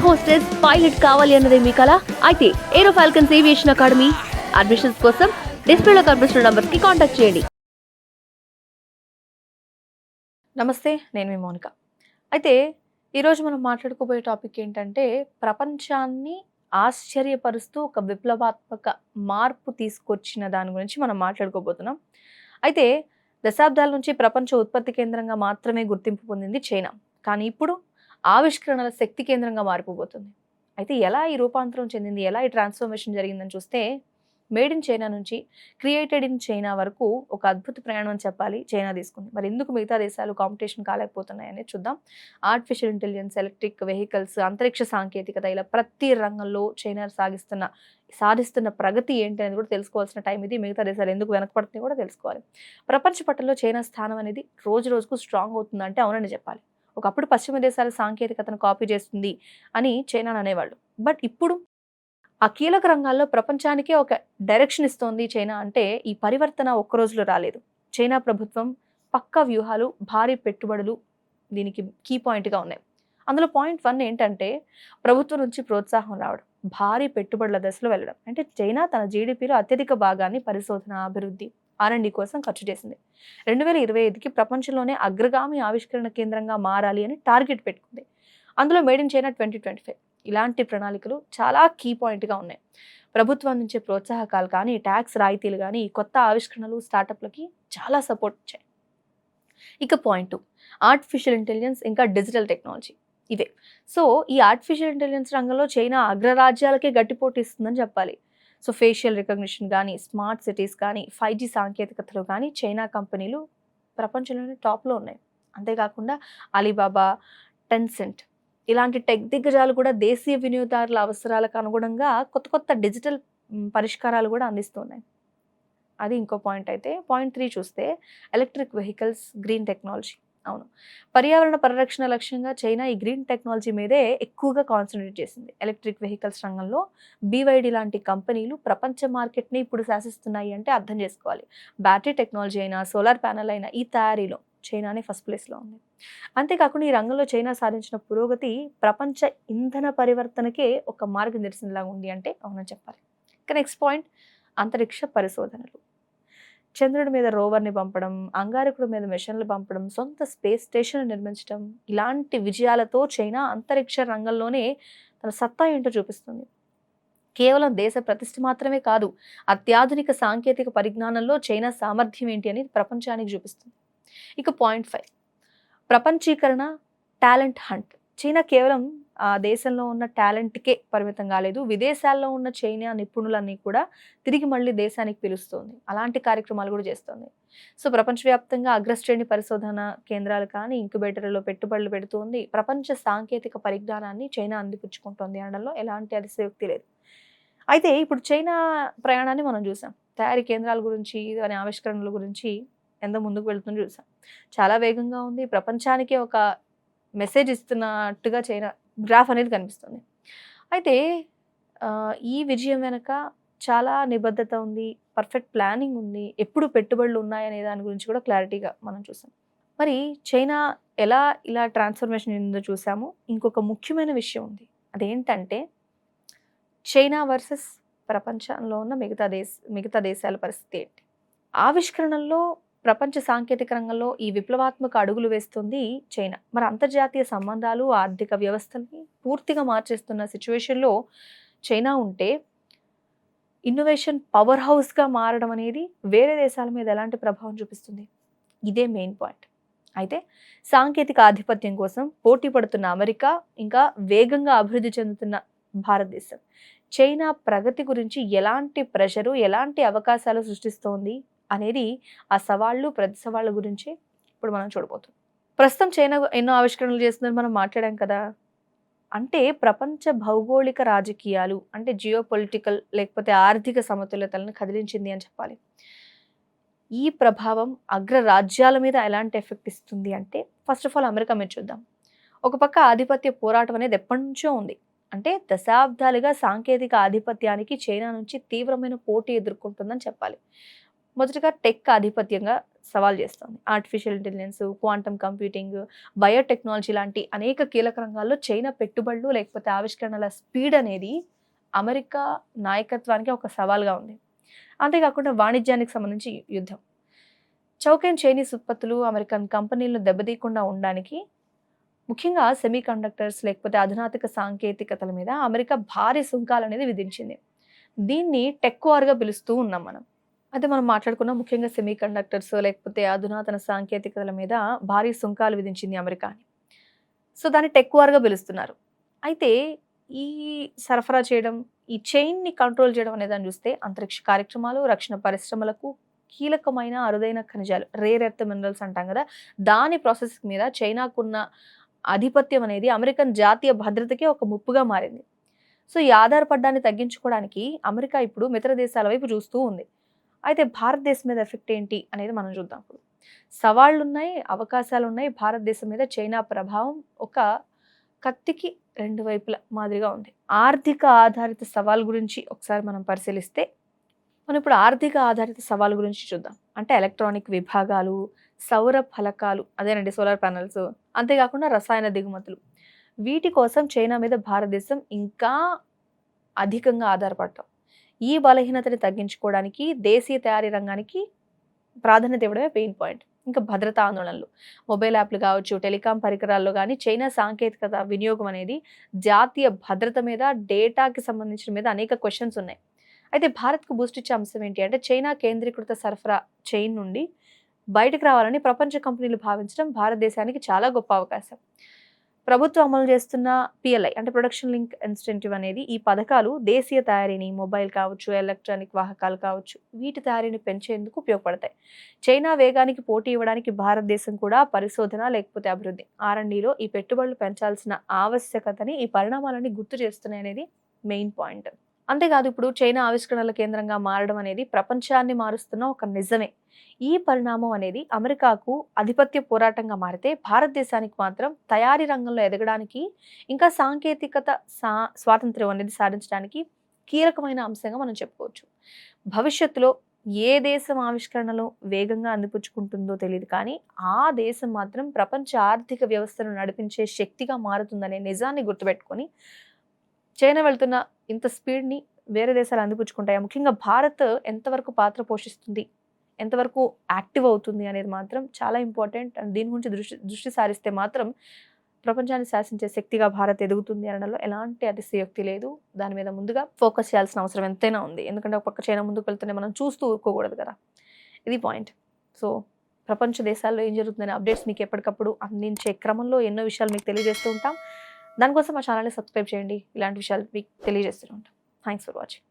Hostess pilot కావాలి అన్నదే మీ కల అయితే ఏరో ఫాల్కన్స్ ఏవియేషన్ అకాడమీ అడ్మిషన్స్ కోసం డిస్ప్లేలో కనిపిస్తున్న నంబర్స్ కి కాంటాక్ట్ చేయండి. నమస్తే, నేను మీ మౌనిక. అయితే ఈరోజు మనం మాట్లాడుకోబోయే టాపిక్ ఏంటంటే, ప్రపంచాన్ని ఆశ్చర్యపరుస్తూ ఒక విప్లవాత్మక మార్పు తీసుకొచ్చిన దాని గురించి మనం మాట్లాడుకోబోతున్నాం. అయితే దశాబ్దాల నుంచి ప్రపంచ ఉత్పత్తి కేంద్రంగా మాత్రమే గుర్తింపు పొందింది చైనా. కానీ ఇప్పుడు ఆవిష్కరణల శక్తి కేంద్రంగా మారిపోబోతుంది. అయితే ఎలా ఈ రూపాంతరం చెందింది, ఎలా ఈ ట్రాన్స్ఫర్మేషన్ జరిగిందని చూస్తే, మేడ్ ఇన్ చైనా నుంచి క్రియేటెడ్ ఇన్ చైనా వరకు ఒక అద్భుత ప్రయాణం అని చెప్పాలి చైనా తీసుకుంది. మరి ఎందుకు మిగతా దేశాలు కాంపిటీషన్ కాలేకపోతున్నాయి అనేది చూద్దాం. ఆర్టిఫిషియల్ ఇంటెలిజెన్స్, ఎలక్ట్రిక్ వెహికల్స్, అంతరిక్ష సాంకేతికత, ఇలా ప్రతి రంగంలో చైనా సాధిస్తున్న ప్రగతి ఏంటి అనేది కూడా తెలుసుకోవాల్సిన టైం ఇది. మిగతా దేశాలు ఎందుకు వెనకపడుతున్నాయి కూడా తెలుసుకోవాలి. ప్రపంచ పటంలో చైనా స్థానం అనేది రోజు రోజుకు స్ట్రాంగ్ అవుతుందంటే అవునని చెప్పాలి. ఒకప్పుడు పశ్చిమ దేశాల సాంకేతికతను కాపీ చేస్తుంది అని చైనా అనేవాళ్ళు. బట్ ఇప్పుడు ఆ కీలక రంగాల్లో ప్రపంచానికే ఒక డైరెక్షన్ ఇస్తోంది చైనా అంటే ఈ పరివర్తన ఒక్క రోజులో రాలేదు. చైనా ప్రభుత్వం పక్కా వ్యూహాలు, భారీ పెట్టుబడులు దీనికి కీ పాయింట్గా ఉన్నాయి. అందులో పాయింట్ 1 ఏంటంటే, ప్రభుత్వం నుంచి ప్రోత్సాహం రావడం, భారీ పెట్టుబడుల దశలో వెళ్ళడం. అంటే చైనా తన జీడిపిలో అత్యధిక భాగాన్ని పరిశోధన, అభివృద్ధి, R&D కోసం ఖర్చు చేసింది. 2025కి ప్రపంచంలోనే అగ్రగామి ఆవిష్కరణ కేంద్రంగా మారాలి అని టార్గెట్ పెట్టుకుంది. అందులో మేడ్ ఇన్ చైనా 2025 ఇలాంటి ప్రణాళికలు చాలా కీ పాయింట్గా ఉన్నాయి. ప్రభుత్వం నుంచి ప్రోత్సాహకాలు కానీ, ట్యాక్స్ రాయితీలు కానీ, కొత్త ఆవిష్కరణలు, స్టార్టప్లకి చాలా సపోర్ట్ ఇచ్చాయి. ఇక పాయింట్ 2, ఆర్టిఫిషియల్ ఇంటెలిజెన్స్ ఇంకా డిజిటల్ టెక్నాలజీ. ఇవే. సో ఈ ఆర్టిఫిషియల్ ఇంటెలిజెన్స్ రంగంలో చైనా అగ్రరాజ్యాలకే గట్టిపోటీ ఇస్తుందని చెప్పాలి. సో ఫేషియల్ రికగ్నిషన్ కానీ, స్మార్ట్ సిటీస్ కానీ, 5G సాంకేతికతలు కానీ చైనా కంపెనీలు ప్రపంచంలోనే టాప్లో ఉన్నాయి. అంతేకాకుండా అలీబాబా, టెన్సెంట్ ఇలాంటి టెక్ దిగ్గజాలు కూడా దేశీయ వినియోగదారుల అవసరాలకు అనుగుణంగా కొత్త కొత్త డిజిటల్ పరిష్కారాలు కూడా అందిస్తున్నాయి. అది ఇంకో పాయింట్. అయితే పాయింట్ 3 చూస్తే ఎలక్ట్రిక్ వెహికల్స్, గ్రీన్ టెక్నాలజీ. అవును, పర్యావరణ పరిరక్షణ లక్ష్యంగా చైనా ఈ గ్రీన్ టెక్నాలజీ మీదే ఎక్కువగా కాన్సన్ట్రేట్ చేసింది. ఎలక్ట్రిక్ వెహికల్స్ రంగంలో BYD లాంటి కంపెనీలు ప్రపంచ మార్కెట్ని ఇప్పుడు శాసిస్తున్నాయి అంటే అర్థం చేసుకోవాలి. బ్యాటరీ టెక్నాలజీ అయినా, సోలార్ ప్యానెల్ అయినా ఈ తయారీలో చైనానే ఫస్ట్ ప్లేస్లో ఉంది. అంతేకాకుండా ఈ రంగంలో చైనా సాధించిన పురోగతి ప్రపంచ ఇంధన పరివర్తనకే ఒక మార్గదర్శనంలాగా ఉంది అంటే అవునని చెప్పాలి. ఇక నెక్స్ట్ పాయింట్, అంతరిక్ష పరిశోధనలు. చంద్రుడి మీద రోవర్ని పంపడం, అంగారకుడి మీద మిషన్లు పంపడం, సొంత స్పేస్ స్టేషన్ నిర్మించడం, ఇలాంటి విజయాలతో చైనా అంతరిక్ష రంగంలోనే తన సత్తా ఏంటో చూపిస్తుంది. కేవలం దేశ ప్రతిష్ఠ మాత్రమే కాదు, అత్యాధునిక సాంకేతిక పరిజ్ఞానంలో చైనా సామర్థ్యం ఏంటి అని ప్రపంచానికి చూపిస్తుంది. ఇక పాయింట్ 5, ప్రపంచీకరణ, టాలెంట్ హంట్. చైనా కేవలం ఆ దేశంలో ఉన్న టాలెంట్కే పరిమితం కాలేదు, విదేశాల్లో ఉన్న చైనా నిపుణులన్నీ కూడా తిరిగి మళ్ళీ దేశానికి పిలుస్తుంది. అలాంటి కార్యక్రమాలు కూడా చేస్తుంది. సో ప్రపంచవ్యాప్తంగా అగ్రశ్రేణి పరిశోధన కేంద్రాలు కానీ, ఇంక్యుబేటర్లలో పెట్టుబడులు పెడుతుంది. ప్రపంచ సాంకేతిక పరిజ్ఞానాన్ని చైనా అందిపుచ్చుకుంటుంది అనడంలో ఎలాంటి అతిశయోక్తి లేదు. అయితే ఇప్పుడు చైనా ప్రయాణాన్ని మనం చూసాం. తయారీ కేంద్రాల గురించి, దాని ఆవిష్కరణల గురించి ఎంత ముందుకు వెళ్తుందో చూసాం. చాలా వేగంగా ఉంది. ప్రపంచానికే ఒక మెసేజ్ ఇస్తున్నట్టుగా చైనా గ్రాఫ్ అనేది కనిపిస్తుంది. అయితే ఈ విజయం వెనక చాలా నిబద్ధత ఉంది, పర్ఫెక్ట్ ప్లానింగ్ ఉంది, ఎప్పుడు పెట్టుబడులు ఉన్నాయనే దాని గురించి కూడా క్లారిటీగా మనం చూసాం. మరి చైనా ఎలా ఇలా ట్రాన్స్ఫర్మేషన్ చెందిందో చూసాము. ఇంకొక ముఖ్యమైన విషయం ఉంది. అదేంటంటే చైనా వర్సెస్ ప్రపంచంలో ఉన్న మిగతా దేశాల పరిస్థితి ఏంటి? ఆవిష్కరణల్లో ప్రపంచ సాంకేతిక రంగంలో ఈ విప్లవాత్మక అడుగులు వేస్తుంది చైనా. మరి అంతర్జాతీయ సంబంధాలు, ఆర్థిక వ్యవస్థని పూర్తిగా మార్చేస్తున్న సిచ్యువేషన్లో చైనా ఉంటే, ఇన్నోవేషన్ పవర్ హౌస్గా మారడం అనేది వేరే దేశాల మీద ఎలాంటి ప్రభావం చూపిస్తుంది? ఇదే మెయిన్ పాయింట్. అయితే సాంకేతిక ఆధిపత్యం కోసం పోటీ పడుతున్న అమెరికా, ఇంకా వేగంగా అభివృద్ధి చెందుతున్న భారతదేశం చైనా ప్రగతి గురించి ఎలాంటి ప్రెషరు, ఎలాంటి అవకాశాలు సృష్టిస్తోంది అనేది ఆ సవాళ్ళు, ప్రతి సవాళ్ళ గురించి ఇప్పుడు మనం చూడబోతున్నాం. ప్రస్తుతం చైనా ఎన్నో ఆవిష్కరణలు చేస్తుందని మనం మాట్లాడాం కదా. అంటే ప్రపంచ భౌగోళిక రాజకీయాలు, అంటే జియోపొలిటికల్ లేకపోతే ఆర్థిక సమతుల్యతలను కదిలించింది అని చెప్పాలి. ఈ ప్రభావం అగ్ర రాజ్యాల మీద ఎలాంటి ఎఫెక్ట్ ఇస్తుంది అంటే, ఫస్ట్ ఆఫ్ ఆల్ అమెరికా మీద చూద్దాం. ఒక పక్క ఆధిపత్య పోరాటం అనేది ఎప్పటి నుంచో ఉంది. అంటే దశాబ్దాలుగా సాంకేతిక ఆధిపత్యానికి చైనా నుంచి తీవ్రమైన పోటీ ఎదుర్కొంటుందని చెప్పాలి. మొదటగా టెక్ ఆధిపత్యంగా సవాల్ చేస్తుంది. Artificial intelligence, quantum computing, biotechnology లాంటి అనేక కీలక రంగాల్లో చైనా పెట్టుబడులు లేకపోతే ఆవిష్కరణల స్పీడ్ అనేది అమెరికా నాయకత్వానికి ఒక సవాల్గా ఉంది. అంతేకాకుండా వాణిజ్యానికి సంబంధించి యుద్ధం. చౌకైన చైనీస్ ఉత్పత్తులు అమెరికన్ కంపెనీలను దెబ్బతీయకుండా ఉండడానికి ముఖ్యంగా సెమీ కండక్టర్స్ లేకపోతే అధునాతన సాంకేతికతల మీద అమెరికా భారీ సుంకాలు అనేది విధించింది. దీన్ని టెక్ వార్గా పిలుస్తూ ఉన్నాం మనం. అయితే మనం మాట్లాడుకున్న ముఖ్యంగా సెమీ కండక్టర్స్ లేకపోతే అధునాతన సాంకేతికతల మీద భారీ సుంకాలు విధించింది అమెరికా అని. సో దాన్ని టెక్ వార్గా పిలుస్తున్నారు. అయితే ఈ సరఫరా చేయడం, ఈ చైన్ని కంట్రోల్ చేయడం అనే దాన్ని చూస్తే అంతరిక్ష కార్యక్రమాలు, రక్షణ పరిశ్రమలకు కీలకమైన అరుదైన ఖనిజాలు, రేర్ ఎర్త్ మినరల్స్ అంటాం కదా, దాని ప్రాసెసింగ్ మీద చైనాకున్న ఆధిపత్యం అనేది అమెరికన్ జాతీయ భద్రతకే ఒక ముప్పుగా మారింది. సో ఈ ఆధారపడ్డాన్ని తగ్గించుకోవడానికి అమెరికా ఇప్పుడు మిత్ర దేశాల వైపు చూస్తూ ఉంది. అయితే భారతదేశం మీద ఎఫెక్ట్ ఏంటి అనేది మనం చూద్దాం. ఇప్పుడు సవాళ్ళు ఉన్నాయి, అవకాశాలు ఉన్నాయి. భారతదేశం మీద చైనా ప్రభావం ఒక కత్తికి రెండు వైపుల మాదిరిగా ఉంది. ఆర్థిక ఆధారిత సవాల్ గురించి ఒకసారి మనం పరిశీలిస్తే మనం ఇప్పుడు ఆర్థిక ఆధారిత సవాల్ గురించి చూద్దాం. అంటే ఎలక్ట్రానిక్ విభాగాలు, సౌర ఫలకాలు, అదేనండి సోలార్ ప్యానెల్స్, అంతేకాకుండా రసాయన దిగుమతులు, వీటి కోసం చైనా మీద భారతదేశం ఇంకా అధికంగా ఆధారపడటం. ఈ బలహీనతని తగ్గించుకోవడానికి దేశీయ తయారీ రంగానికి ప్రాధాన్యత ఇవ్వడమే పెయిన్ పాయింట్. ఇంకా భద్రతా ఆందోళనలు, మొబైల్ యాప్లు కావచ్చు, టెలికాం పరికరాల్లో కానీ చైనా సాంకేతికత వినియోగం అనేది జాతీయ భద్రత మీద, డేటాకి సంబంధించిన మీద అనేక క్వశ్చన్స్ ఉన్నాయి. అయితే భారత్కు బూస్ట్ ఇచ్చే అంశం ఏంటి అంటే చైనా కేంద్రీకృత సరఫరా చైన్ నుండి బయటకు రావాలని ప్రపంచ కంపెనీలు భావించడం భారతదేశానికి చాలా గొప్ప అవకాశం. ప్రభుత్వం అమలు చేస్తున్న పిఎల్ఐ అంటే ప్రొడక్షన్ లింక్ ఇన్సెంటివ్ అనేది ఈ పథకాలు దేశీయ తయారీని, మొబైల్ కావచ్చు, ఎలక్ట్రానిక్ వాహకాలు కావచ్చు, వీటి తయారీని పెంచేందుకు ఉపయోగపడతాయి. చైనా వేగానికి పోటీ ఇవ్వడానికి భారతదేశం కూడా పరిశోధన లేకపోతే అభివృద్ధి R&Dలో ఈ పెట్టుబడులు పెంచాల్సిన ఆవశ్యకతని ఈ పరిణామాలని గుర్తు చేస్తున్నాయి అనేది మెయిన్ పాయింట్. అంతేకాదు ఇప్పుడు చైనా ఆవిష్కరణల కేంద్రంగా మారడం అనేది ప్రపంచాన్ని మారుస్తున్న ఒక నిజమే. ఈ పరిణామం అనేది అమెరికాకు ఆధిపత్య పోరాటంగా మారితే భారతదేశానికి మాత్రం తయారీ రంగంలో ఎదగడానికి ఇంకా సాంకేతికత స్వాతంత్ర్యం అనేది సాధించడానికి కీలకమైన అంశంగా మనం చెప్పుకోవచ్చు. భవిష్యత్తులో ఏ దేశం ఆవిష్కరణలు వేగంగా అందిపుచ్చుకుంటుందో తెలియదు, కానీ ఆ దేశం మాత్రం ప్రపంచ ఆర్థిక వ్యవస్థను నడిపించే శక్తిగా మారుతుందనే నిజాన్ని గుర్తుపెట్టుకొని చైనా వెళ్తున్న ఇంత స్పీడ్ని వేరే దేశాలు అందిపుచ్చుకుంటాయా, ముఖ్యంగా భారత్ ఎంతవరకు పాత్ర పోషిస్తుంది, ఎంతవరకు యాక్టివ్ అవుతుంది అనేది మాత్రం చాలా ఇంపార్టెంట్. అండ్ దీని గురించి దృష్టి సారిస్తే మాత్రం ప్రపంచాన్ని శాసించే శక్తిగా భారత్ ఎదుగుతుంది అనడంలో ఎలాంటి అతిశయోక్తి లేదు. దాని మీద ముందుగా ఫోకస్ చేయాల్సిన అవసరం ఎంతైనా ఉంది. ఎందుకంటే ఒక పక్క చైనా ముందుకు వెళ్తూనే మనం చూస్తూ ఊరుకోకూడదు కదా, ఇది పాయింట్. సో ప్రపంచ దేశాల్లో ఏం జరుగుతుందనే అప్డేట్స్ మీకు ఎప్పటికప్పుడు అందించే క్రమంలో ఎన్నో విషయాలు మీకు తెలియజేస్తూ ఉంటాం. దానికోసం మా ఛానల్ని సబ్స్క్రైబ్ చేయండి. ఇలాంటి విషయాలు మీకు తెలియజేస్తూ ఉంటాం. Thanks for watching.